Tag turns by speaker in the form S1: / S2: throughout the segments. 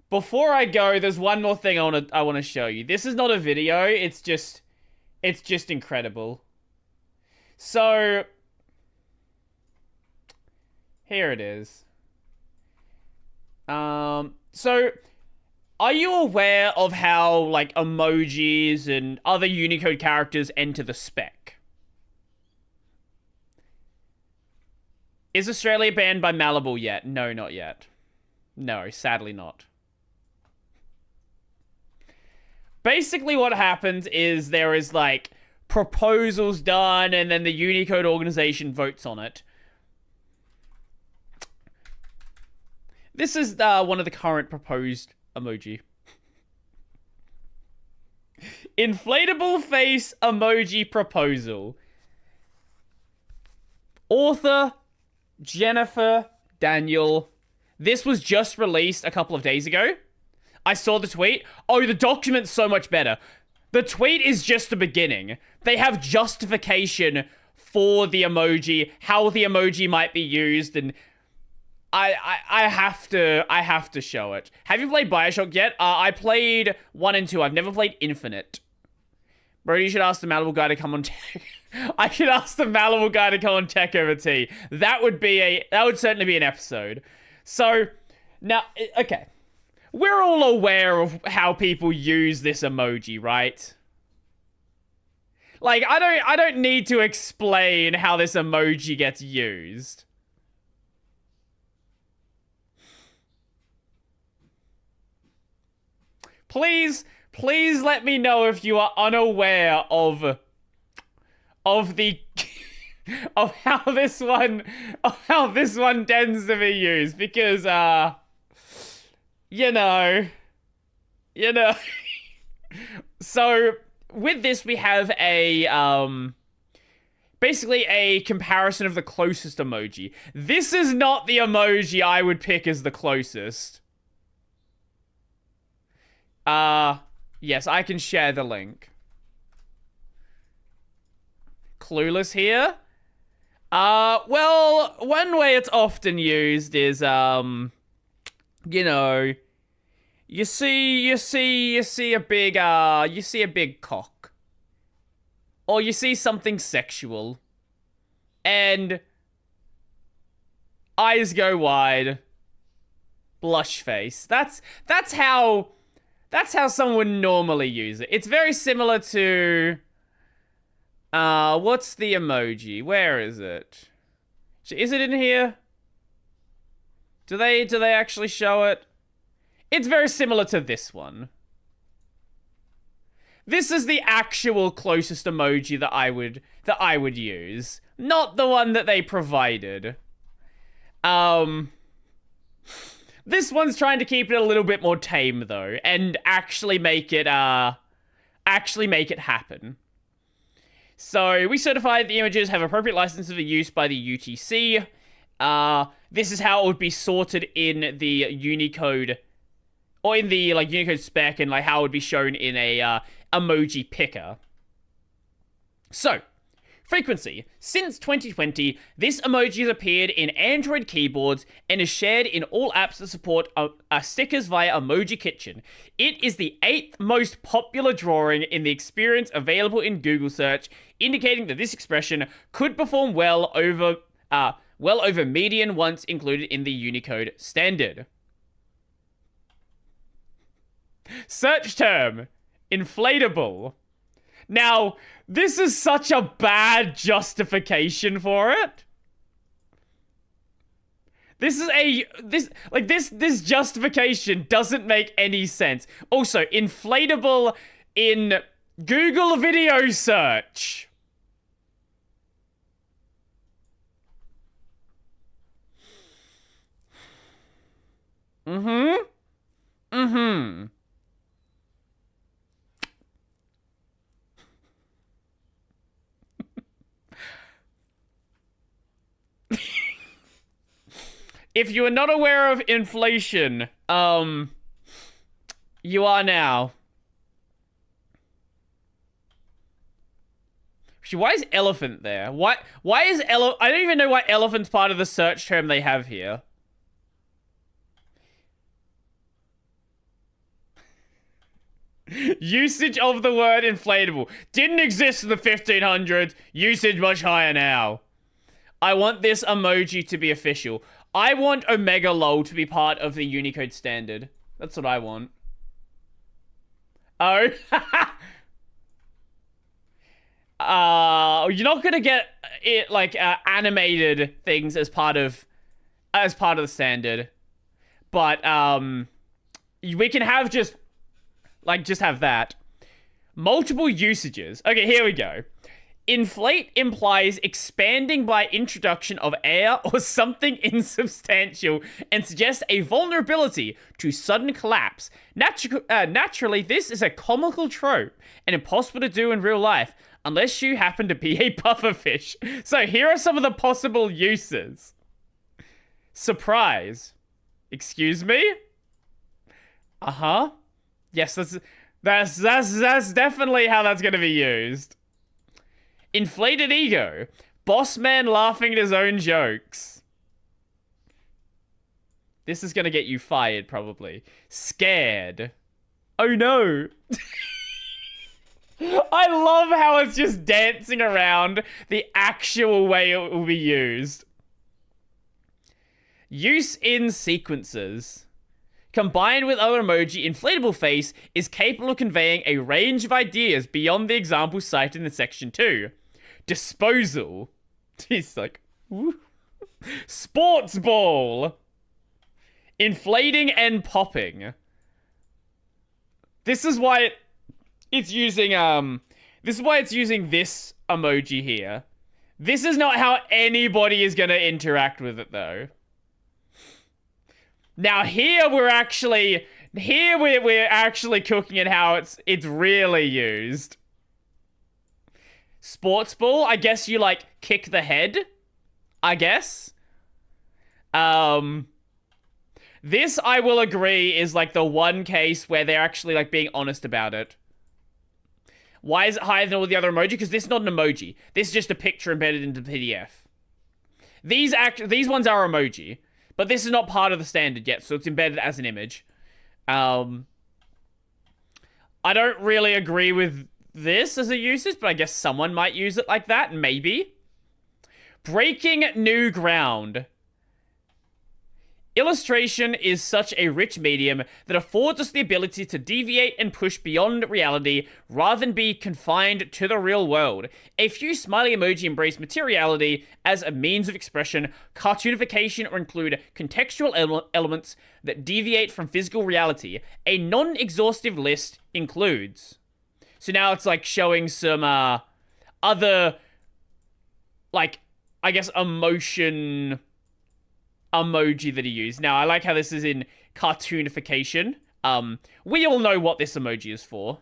S1: Before I go, there's one more thing I want to show you. This is not a video. It's just incredible. So here it is. So are you aware of how like emojis and other Unicode characters enter the spec? Is Australia banned by Malleable yet? No, not yet. No, sadly not. Basically what happens is there is like proposals done and then the Unicode organization votes on it. This is one of the current proposed emoji. Inflatable face emoji proposal. Author Jennifer Daniel. This was just released a couple of days ago. I saw the tweet. Oh, the document's so much better. The tweet is just the beginning. They have justification for the emoji, how the emoji might be used, and I have to show it. Have you played BioShock yet? I played 1 and 2. I've never played Infinite. Brodie should ask the Malleable guy to come on tech. I should ask the Malleable guy to come on tech over tea. That would certainly be an episode. So, now, okay. We're all aware of how people use this emoji, right? Like, I don't need to explain how this emoji gets used. Please let me know if you are unaware of the of how this one tends to be used, because you know. So with this we have a basically a comparison of the closest emoji. This is not the emoji I would pick as the closest. Yes, I can share the link. Clueless here? Well, one way it's often used is, you know, you see a big cock. Or you see something sexual. And eyes go wide. Blush face. That's how someone would normally use it. It's very similar to what's the emoji? Where is it? Is it in here? Do they actually show it? It's very similar to this one. This is the actual closest emoji that I would use, not the one that they provided. This one's trying to keep it a little bit more tame though, and actually make it happen. So we certify that the images have appropriate license for use by the UTC. This is how it would be sorted in the Unicode, or in the like Unicode spec, and like how it would be shown in a emoji picker. So, frequency. Since 2020, this emoji has appeared in Android keyboards and is shared in all apps that support stickers via Emoji Kitchen. It is the 8th most popular drawing in the experience available in Google search, indicating that this expression could perform well over median once included in the Unicode standard. Search term: inflatable. Now, this is such a bad justification for it. This justification doesn't make any sense. Also, inflatable in Google video search. If you are not aware of inflation, you are now. Why is elephant there? Why is I don't even know why elephant's part of the search term they have here. Usage of the word inflatable. Didn't exist in the 1500s. Usage much higher now. I want this emoji to be official. I want Omega Lol to be part of the Unicode standard. That's what I want. Oh. You're not gonna get it like animated things as part of the standard, but we can have just have that. Multiple usages. Okay, here we go. Inflate implies expanding by introduction of air or something insubstantial and suggests a vulnerability to sudden collapse. Naturally, this is a comical trope and impossible to do in real life unless you happen to be a pufferfish. So here are some of the possible uses. Surprise. Excuse me? Uh-huh. Yes, that's definitely how that's going to be used. Inflated ego. Boss man laughing at his own jokes. This is gonna get you fired, probably. Scared. Oh no. I love how it's just dancing around the actual way it will be used. Use in sequences. Combined with other emoji, inflatable face is capable of conveying a range of ideas beyond the examples cited in section 2. Disposal. He's like, woo. Sports ball. Inflating and popping. This is why it's using this is why it's using this emoji here. This is not how anybody is going to interact with it though. Now here we're actually cooking at how it's really used. Sports ball, I guess you like kick the head, I guess. This I will agree is like the one case where they're actually like being honest about it. Why is it higher than all the other emoji? Because this is not an emoji. This is just a picture embedded into the PDF. These ones are emoji, but this is not part of the standard yet, so it's embedded as an image. I don't really agree with this as a usage, but I guess someone might use it like that, maybe. Breaking new ground. Illustration is such a rich medium that affords us the ability to deviate and push beyond reality rather than be confined to the real world. A few smiley emoji embrace materiality as a means of expression, cartoonification, or include contextual elements that deviate from physical reality. A non-exhaustive list includes... So now it's like showing some other, like, I guess emotion emoji that he used. Now, I like how this is in cartoonification. We all know what this emoji is for.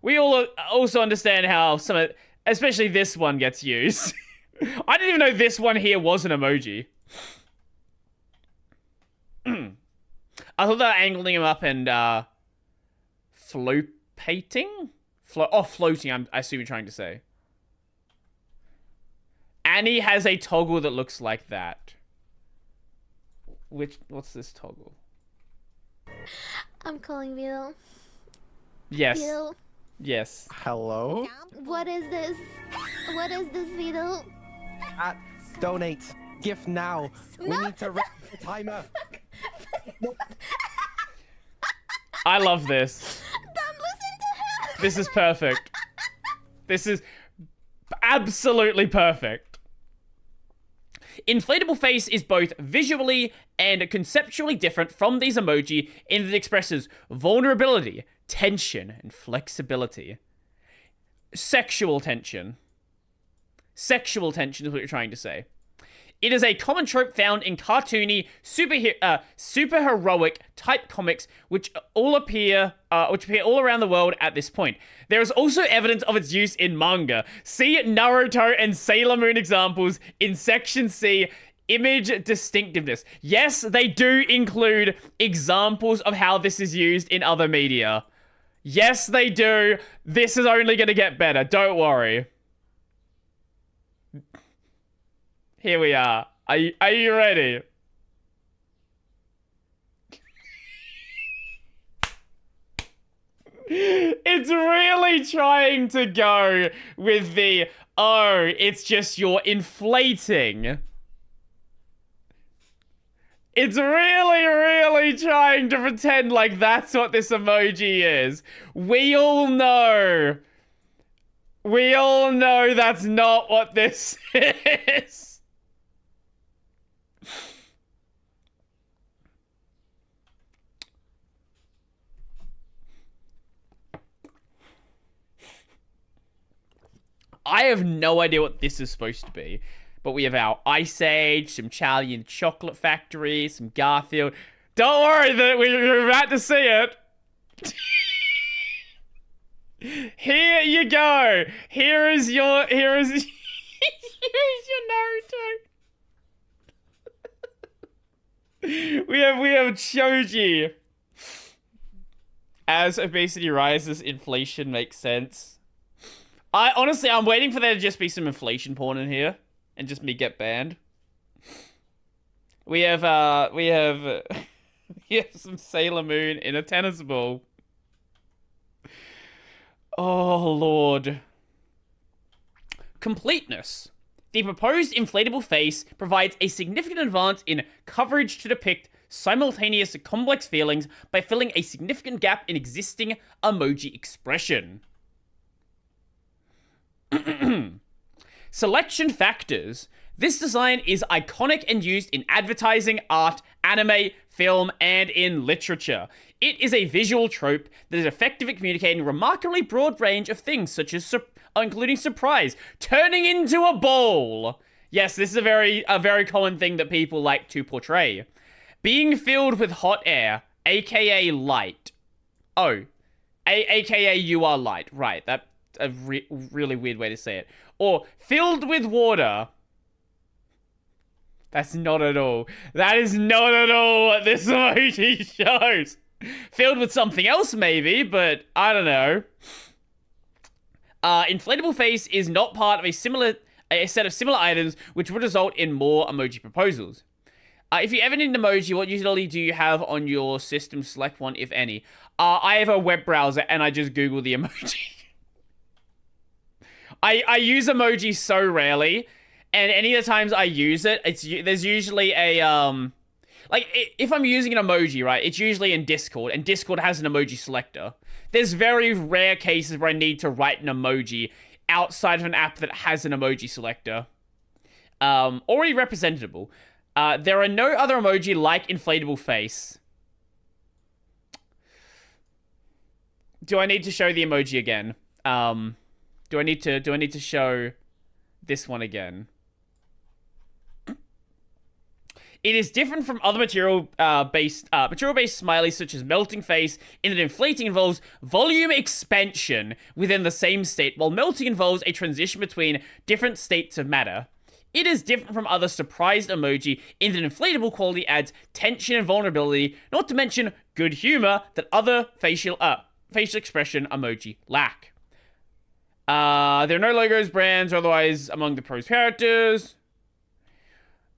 S1: We all also understand how some, especially this one, gets used. I didn't even know this one here was an emoji. I thought they were angling him up and floating? Floating, I see what you're trying to say. Annie has a toggle that looks like that. What's this toggle?
S2: I'm calling Vito.
S1: Yes.
S2: Vito.
S1: Yes.
S3: Hello?
S2: What is this? What is this, Vito?
S3: Donate. Gift now. We need to wrap the timer.
S1: I love this.
S2: Don't listen to him.
S1: This is perfect. This is absolutely perfect. Inflatable face is both visually and conceptually different from these emoji in that it expresses vulnerability, tension, and flexibility. Sexual tension. Sexual tension is what you're trying to say. It is a common trope found in cartoony, superheroic type comics, which appear all around the world at this point. There is also evidence of its use in manga. See Naruto and Sailor Moon examples in Section C, Image Distinctiveness. Yes, they do include examples of how this is used in other media. Yes, they do. This is only going to get better. Don't worry. Here we are. Are you ready? It's really trying to go with the, oh, it's just you're inflating. It's really, really trying to pretend like that's what this emoji is. We all know that's not what this is. I have no idea what this is supposed to be. But we have our Ice Age, some Charlie and the Chocolate Factory, some Garfield. Don't worry that we're about to see it. Here you go. Here is your Naruto. we have Choji. As obesity rises, inflation makes sense. I'm waiting for there to just be some inflation porn in here. And just me get banned. We have some Sailor Moon in a tennis ball. Oh, Lord. Completeness. The proposed inflatable face provides a significant advance in coverage to depict simultaneous complex feelings by filling a significant gap in existing emoji expression. Selection factors. This design is iconic and used in advertising, art, anime, film, and in literature. It is a visual trope that is effective at communicating a remarkably broad range of things, such as including surprise, turning into a ball. Yes, this is a very common thing that people like to portray. Being filled with hot air, aka light. Oh, aka you are light. Right, that's a really weird way to say it. Or filled with water. That's not at all. That is not at all what this emoji shows. Filled with something else maybe, but I don't know. Inflatable face is not part of a set of similar items which would result in more emoji proposals. If you ever need an emoji, what usually do you have on your system? Select one, if any. I have a web browser and I just Google the emoji. I use emoji so rarely, and any of the times I use it, there's usually a, if I'm using an emoji, right, it's usually in Discord, and Discord has an emoji selector. There's very rare cases where I need to write an emoji outside of an app that has an emoji selector. Already representable. There are no other emoji like inflatable face. Do I need to show the emoji again? Do I need to show this one again? It is different from other material-based smileys such as melting face in that inflating involves volume expansion within the same state, while melting involves a transition between different states of matter. It is different from other surprised emoji in that inflatable quality adds tension and vulnerability, not to mention good humor that other facial expression emoji lack. There are no logos, brands, or otherwise among the proposed characters.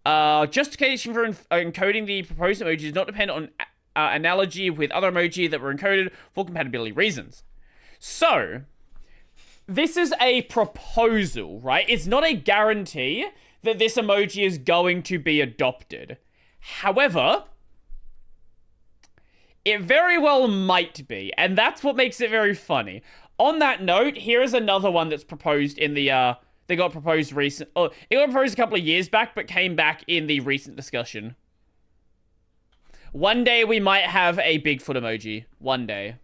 S1: Justification for encoding the proposed emoji does not depend on analogy with other emoji that were encoded for compatibility reasons. So, this is a proposal, right? It's not a guarantee that this emoji is going to be adopted. However, it very well might be, and that's what makes it very funny. On that note, here is another one that's proposed in the, they got proposed it got proposed a couple of years back, but came back in the recent discussion. One day we might have a Bigfoot emoji. One day.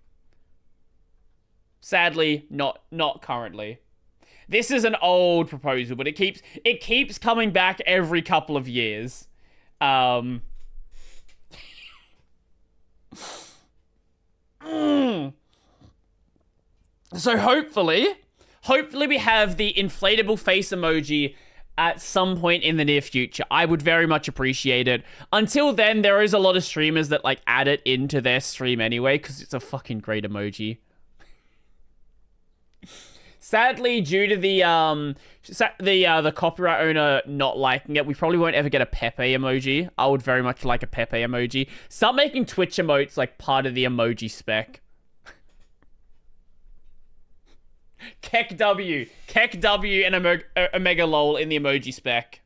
S1: Sadly, not currently. This is an old proposal, but it keeps coming back every couple of years. So hopefully we have the inflatable face emoji at some point in the near future. I would very much appreciate it. Until then, there is a lot of streamers that like add it into their stream anyway, because it's a fucking great emoji. Sadly, due to the copyright owner not liking it, we probably won't ever get a Pepe emoji. I would very much like a Pepe emoji. Start making Twitch emotes like part of the emoji spec. Keck W. Keck W and Omega lol in the emoji spec.